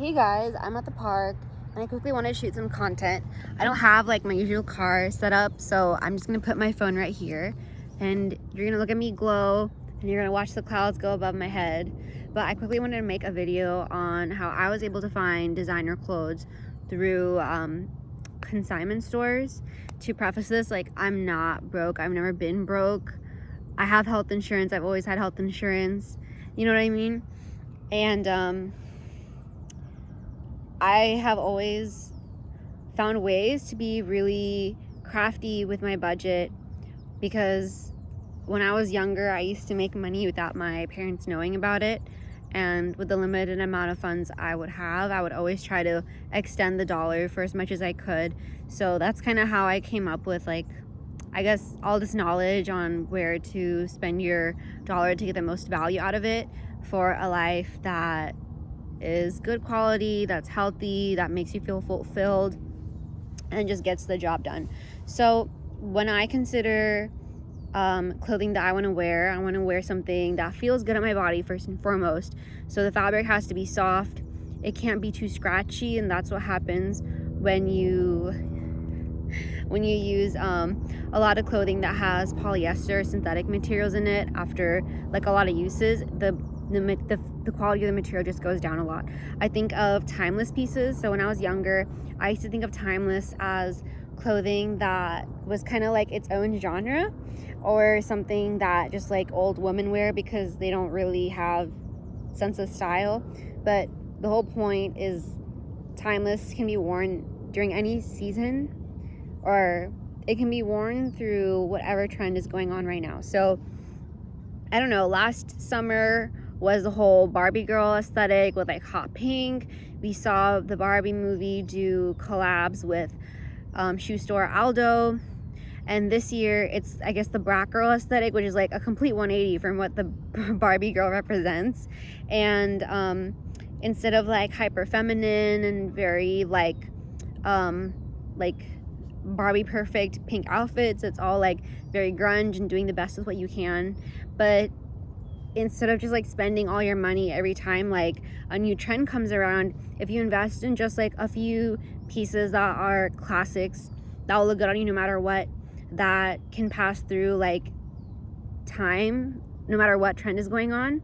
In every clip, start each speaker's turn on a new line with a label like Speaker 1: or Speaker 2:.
Speaker 1: Hey guys, I'm at the park and I quickly want to shoot some content. I don't have like my usual car set up, so I'm just gonna put my phone right here and you're gonna look at me glow and you're gonna watch the clouds go above my head. But I quickly wanted to make a video on how I was able to find designer clothes through consignment stores. To preface this, like, I'm not broke. I've never been broke. I have health insurance. I've always had health insurance. You know what I mean? And I have always found ways to be really crafty with my budget, because when I was younger, I used to make money without my parents knowing about it. And with the limited amount of funds I would have, I would always try to extend the dollar for as much as I could. So that's kind of how I came up with, like, I guess, all this knowledge on where to spend your dollar to get the most value out of it for a life that is good quality, that's healthy, that makes you feel fulfilled, and just gets the job done. So when I consider clothing that I want to wear something that feels good on my body first and foremost. So the fabric has to be soft. It can't be too scratchy, and that's what happens when you use a lot of clothing that has polyester, synthetic materials in it. After like a lot of uses, the quality of the material just goes down a lot. I think of timeless pieces. So when I was younger, I used to think of timeless as clothing that was kind of like its own genre, or something that just like old women wear because they don't really have sense of style. But the whole point is timeless can be worn during any season, or it can be worn through whatever trend is going on right now. So I don't know, last summer was the whole Barbie girl aesthetic with like hot pink. We saw the Barbie movie do collabs with shoe store Aldo. And this year it's, I guess, the brat girl aesthetic, which is like a complete 180 from what the Barbie girl represents. And instead of like hyper feminine and very like Barbie perfect pink outfits, it's all like very grunge and doing the best with what you can. But instead of just like spending all your money every time like a new trend comes around, if you invest in just like a few pieces that are classics, that will look good on you no matter what, that can pass through like time no matter what trend is going on,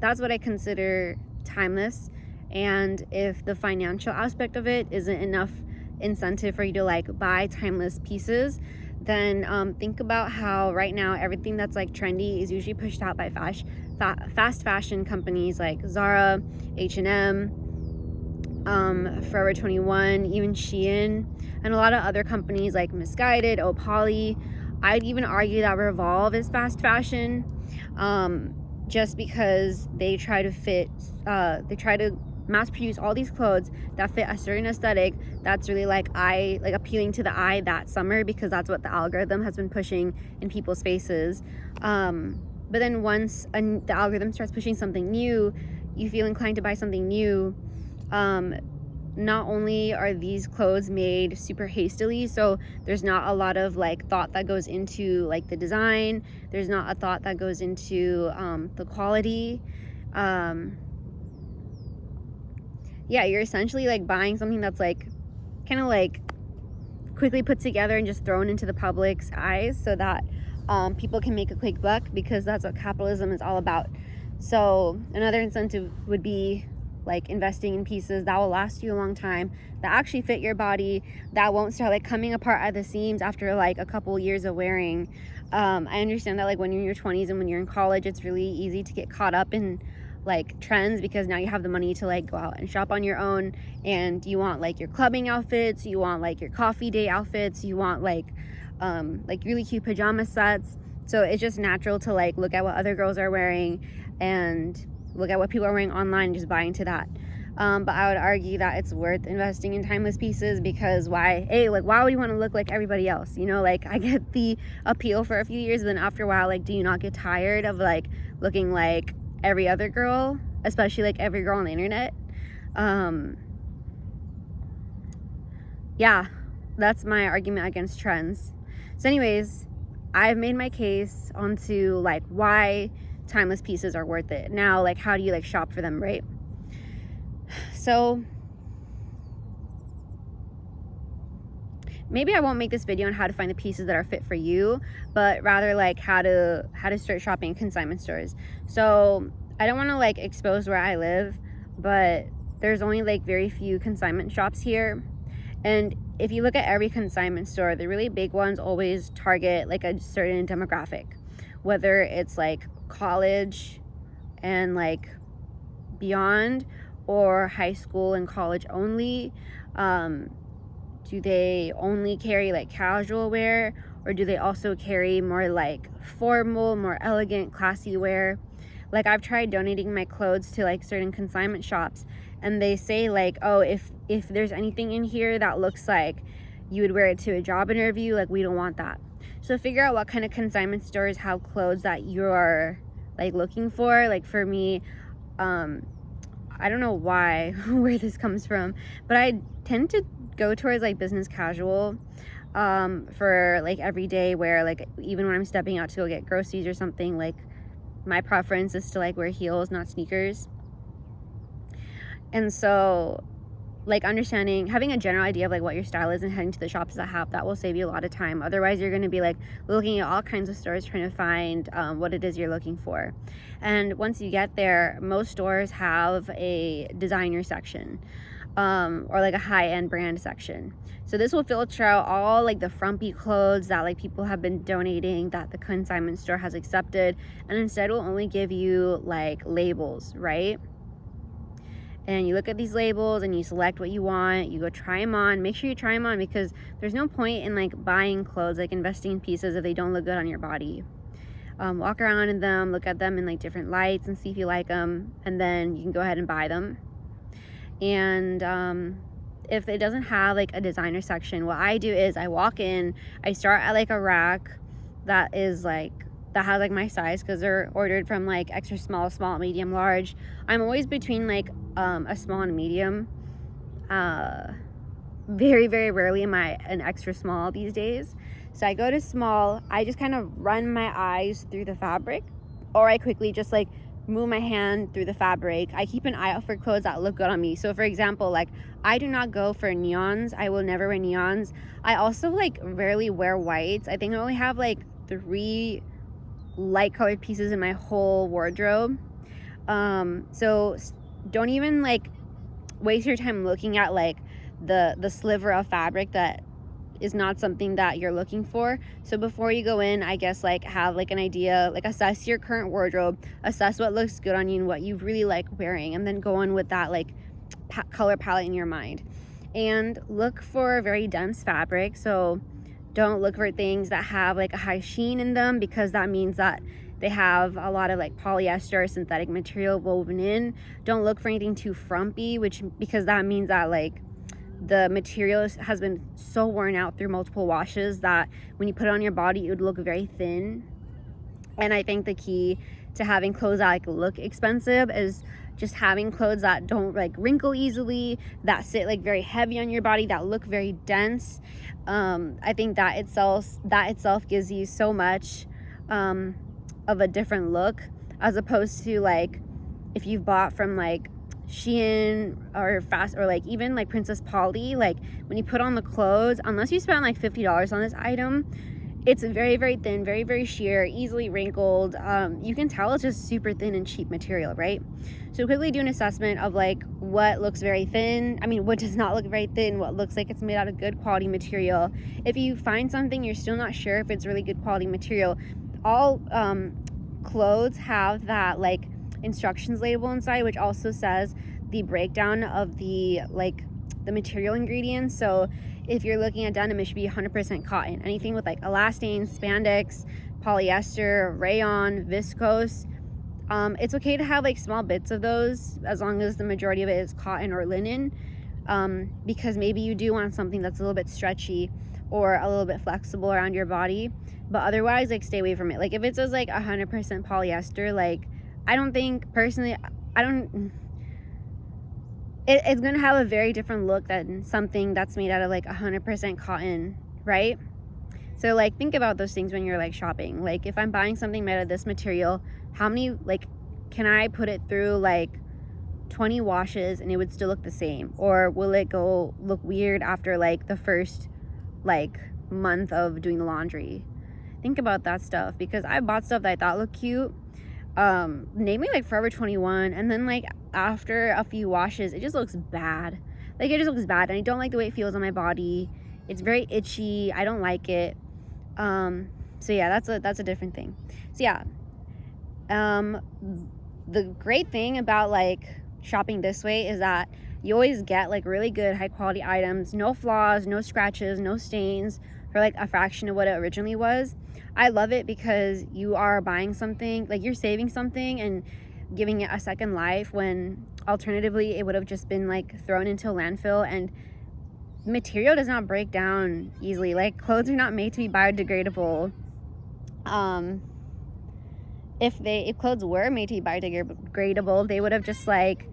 Speaker 1: that's what I consider timeless. And if the financial aspect of it isn't enough incentive for you to like buy timeless pieces, then think about how right now everything that's like trendy is usually pushed out by fast fashion companies like Zara, H&M, Forever 21, even Shein, and a lot of other companies like Misguided, Opoly. I'd even argue that Revolve is fast fashion, just because they try to mass produce all these clothes that fit a certain aesthetic that's really like appealing to the eye that summer, because that's what the algorithm has been pushing in people's faces. But then once the algorithm starts pushing something new, you feel inclined to buy something new. Not only are these clothes made super hastily, so there's not a lot of like thought that goes into like the design, there's not a thought that goes into the quality. Yeah, you're essentially like buying something that's like kind of like quickly put together and just thrown into the public's eyes so that people can make a quick buck, because that's what capitalism is all about. So another incentive would be like investing in pieces that will last you a long time, that actually fit your body, that won't start like coming apart at the seams after like a couple years of wearing. I understand that like when you're in your 20s and when you're in college, it's really easy to get caught up in like trends, because now you have the money to like go out and shop on your own, and you want like your clubbing outfits, you want like your coffee day outfits, you want like really cute pajama sets. So it's just natural to like look at what other girls are wearing and look at what people are wearing online and just buy into that. But I would argue that it's worth investing in timeless pieces, because why would you want to look like everybody else? You know, like, I get the appeal for a few years, but then after a while, like, do you not get tired of like looking like every other girl, especially like every girl on the internet? Yeah, that's my argument against trends. So anyways, I've made my case onto like why timeless pieces are worth it. Now, like, how do you like shop for them, right? So maybe I won't make this video on how to find the pieces that are fit for you, but rather like how to start shopping in consignment stores. So I don't want to like expose where I live, but there's only like very few consignment shops here. And if you look at every consignment store, the really big ones always target like a certain demographic, whether it's like college and like beyond, or high school and college only. Do they only carry like casual wear, or do they also carry more like formal, more elegant, classy wear? Like I've tried donating my clothes to like certain consignment shops, and they say like, oh, if there's anything in here that looks like you would wear it to a job interview, like we don't want that. So figure out what kind of consignment stores have clothes that you're like looking for. Like for me, I don't know why where this comes from, but I tend to go towards like business casual for like everyday wear. Like even when I'm stepping out to go get groceries or something, like my preference is to like wear heels, not sneakers. And so like having a general idea of like what your style is and heading to the shops that will save you a lot of time. Otherwise you're going to be like looking at all kinds of stores trying to find what it is you're looking for. And once you get there, most stores have a designer section or like a high-end brand section. So this will filter out all like the frumpy clothes that like people have been donating that the consignment store has accepted, and instead will only give you like labels, right? And you look at these labels and you select what you want. You go try them on. Make sure you try them on, because there's no point in like buying clothes, like investing in pieces if they don't look good on your body. Walk around in them, look at them in like different lights and see if you like them, and then you can go ahead and buy them. And if it doesn't have like a designer section, what I do is I walk in, I start at like a rack that has like my size, because they're ordered from like extra small, medium, large. I'm always between like a small and a medium. Very, very rarely am I an extra small these days. So I go to small, I just kind of run my eyes through the fabric, or I quickly just like move my hand through the fabric. I keep an eye out for clothes that look good on me. So for example, like I do not go for neons. I will never wear neons. I also like rarely wear whites. I think I only have like 3 light colored pieces in my whole wardrobe. So don't even like waste your time looking at like the sliver of fabric that is not something that you're looking for. So before you go in, I guess like have like an idea, like assess your current wardrobe, assess what looks good on you and what you really like wearing, and then go in with that like color palette in your mind. And look for very dense fabric. So don't look for things that have like a high sheen in them, because that means that they have a lot of like polyester or synthetic material woven in. Don't look for anything too frumpy, because that means that like the material has been so worn out through multiple washes that when you put it on your body, it would look very thin. And I think the key to having clothes that like look expensive is just having clothes that don't like wrinkle easily, that sit like very heavy on your body, that look very dense. I think that itself gives you so much of a different look, as opposed to like if you've bought from like Shein or Fast, or like even like Princess Polly, like when you put on the clothes, unless you spend like $50 on this item, it's very, very thin, very, very sheer, easily wrinkled. You can tell it's just super thin and cheap material, right? So quickly do an assessment of like what looks very thin, what does not look very thin, what looks like it's made out of good quality material. If you find something you're still not sure if it's really good quality material, all clothes have that like instructions label inside, which also says the breakdown of the material ingredients. So if you're looking at denim, it should be 100% cotton. Anything with like elastane, spandex, polyester, rayon, viscose, it's okay to have like small bits of those, as long as the majority of it is cotton or linen, because maybe you do want something that's a little bit stretchy or a little bit flexible around your body. But otherwise, like, stay away from it. Like if it says like 100% polyester, like I don't think personally, it's gonna have a very different look than something that's made out of like 100% cotton, right? So like think about those things when you're like shopping. Like if I'm buying something made out of this material, how many like can I put it through like 20 washes and it would still look the same? Or will it go look weird after like the first like month of doing the laundry? Think about that stuff, because I bought stuff that I thought looked cute, namely like Forever 21, and then like after a few washes it just looks bad. Like it just looks bad, and I don't like the way it feels on my body. It's very itchy. I don't like it. So yeah, that's a different thing. So yeah, the great thing about like shopping this way is that you always get like really good high quality items, no flaws, no scratches, no stains, for like a fraction of what it originally was. I love it because you are buying something, like you're saving something and giving it a second life, when alternatively it would have just been like thrown into a landfill. And material does not break down easily. Like clothes are not made to be biodegradable. If clothes were made to be biodegradable, they would have just like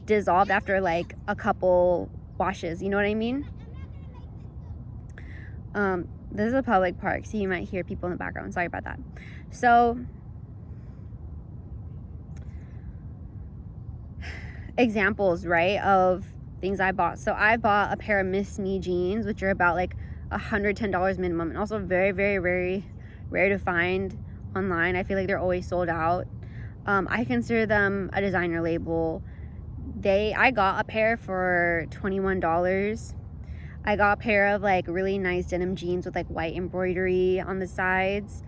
Speaker 1: dissolved after like a couple washes, you know what I mean? This is a public park, so you might hear people in the background. Sorry about that. So examples, right, of things I bought. So I bought a pair of Miss Me jeans, which are about like $110 minimum, and also very, very, very rare to find online. I feel like they're always sold out. I consider them a designer label. I got a pair for $21. I got a pair of like really nice denim jeans with like white embroidery on the sides.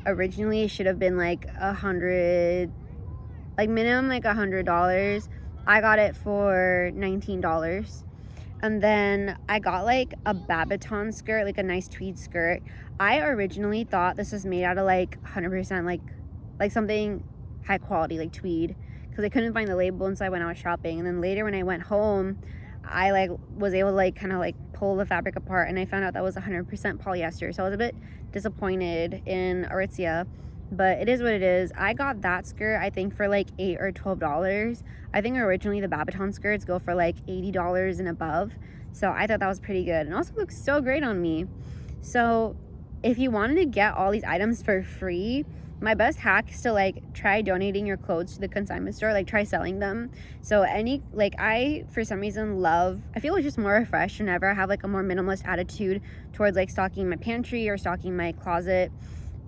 Speaker 1: Originally it should have been like minimum like $100. I got it for $19. And then I got like a Babaton skirt, like a nice tweed skirt. I originally thought this was made out of like 100% like something high quality, like tweed, because I couldn't find the label, and so I went out shopping. And then later when I went home, I like was able to like kind of like pull the fabric apart, and I found out that was 100% polyester. So I was a bit disappointed in Aritzia, but it is what it is. I got that skirt I think for like $8 or $12. I think originally the Babaton skirts go for like $80 and above, so I thought that was pretty good, and also looks so great on me. So if you wanted to get all these items for free, my best hack is to like try donating your clothes to the consignment store, like try selling them. So I for some reason I feel it's just more refreshed whenever I have like a more minimalist attitude towards like stocking my pantry or stocking my closet,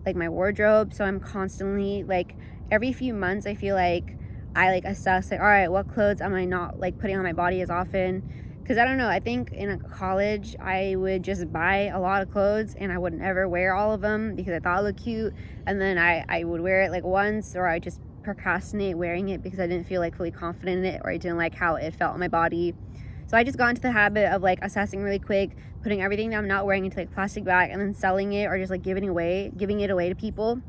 Speaker 1: like my wardrobe. So I'm constantly like every few months I feel like I like assess like, all right, what clothes am I not like putting on my body as often? Because I don't know, I think in college I would just buy a lot of clothes and I would never wear all of them because I thought it looked cute, and then I would wear it like once, or I just procrastinate wearing it because I didn't feel like fully confident in it, or I didn't like how it felt on my body. So I just got into the habit of like assessing really quick, putting everything that I'm not wearing into like plastic bag, and then selling it or just like giving it away to people.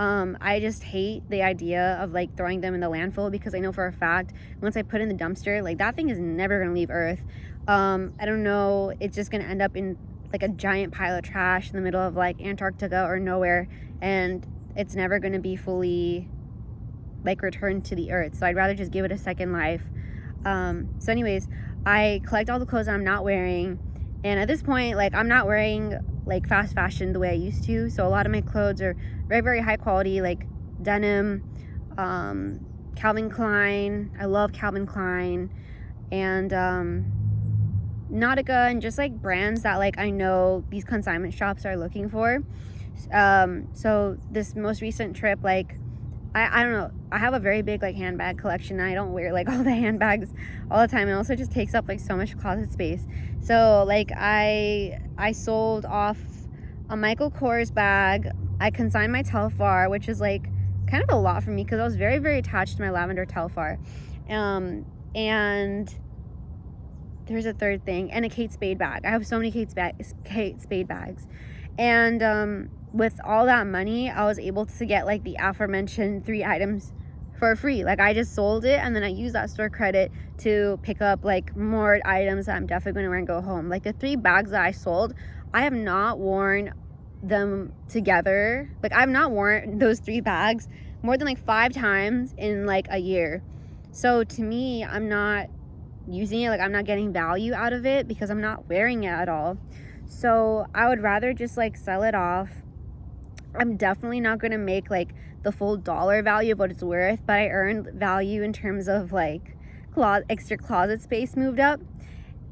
Speaker 1: I just hate the idea of like throwing them in the landfill, because I know for a fact once I put it in the dumpster, like that thing is never gonna leave Earth. I don't know, it's just gonna end up in like a giant pile of trash in the middle of like Antarctica or nowhere, and it's never gonna be fully like returned to the Earth. So I'd rather just give it a second life. So anyways, I collect all the clothes that I'm not wearing, and at this point like I'm not wearing like fast fashion the way I used to. So a lot of my clothes are very, very high quality, like denim, Calvin Klein. I love Calvin Klein, and Nautica, and just like brands that like I know these consignment shops are looking for. So this most recent trip, like I don't know, I have a very big like handbag collection. I don't wear like all the handbags all the time, and also just takes up like so much closet space. So like I sold off a Michael Kors bag. I consigned my Telfar, which is like kind of a lot for me because I was very, very attached to my lavender Telfar. And there's a third thing, and a Kate Spade bag. I have so many Kate Spade bags. And with all that money, I was able to get like the aforementioned 3 items for free. Like I just sold it, and then I used that store credit to pick up like more items that I'm definitely going to wear and go home. Like the 3 bags that I sold, I have not worn them together. Like I've not worn those 3 bags more than like 5 times in like a year. So to me, I'm not using it, like I'm not getting value out of it because I'm not wearing it at all. So I would rather just like sell it off. I'm definitely not going to make like the full dollar value of what it's worth, but I earned value in terms of like extra closet space moved up,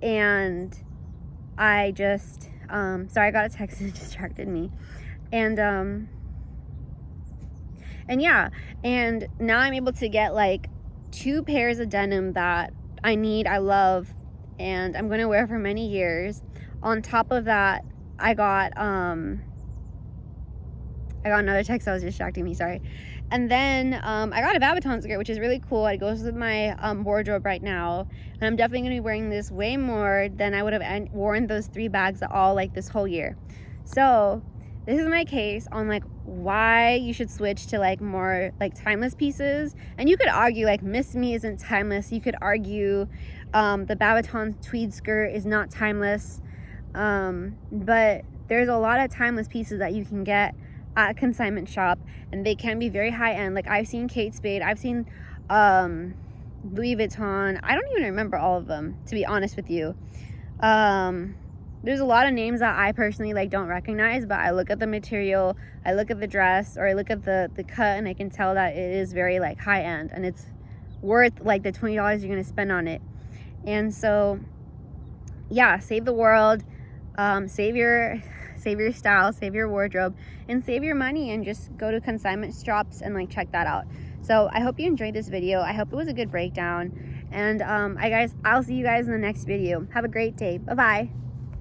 Speaker 1: and I just sorry, I got a text and it distracted me. And yeah, and now I'm able to get like 2 pairs of denim that I need, I love, and I'm gonna wear for many years. On top of that, I got another text that was distracting me, sorry. And then I got a Babaton skirt, which is really cool. It goes with my wardrobe right now, and I'm definitely gonna be wearing this way more than I would have worn those 3 bags all like this whole year. So this is my case on like why you should switch to like more like timeless pieces. And you could argue like Miss Me isn't timeless. You could argue the Babaton tweed skirt is not timeless, but there's a lot of timeless pieces that you can get at a consignment shop, and they can be very high end. Like I've seen Kate Spade, I've seen Louis Vuitton. I don't even remember all of them, to be honest with you. There's a lot of names that I personally like don't recognize, but I look at the material, I look at the dress, or I look at the cut, and I can tell that it is very like high end, and it's worth like the $20 you're gonna spend on it. And so yeah, save the world, save your style, save your wardrobe, and save your money, and just go to consignment shops and like check that out. So I hope you enjoyed this video. I hope it was a good breakdown, and I'll see you guys in the next video. Have a great day. Bye bye.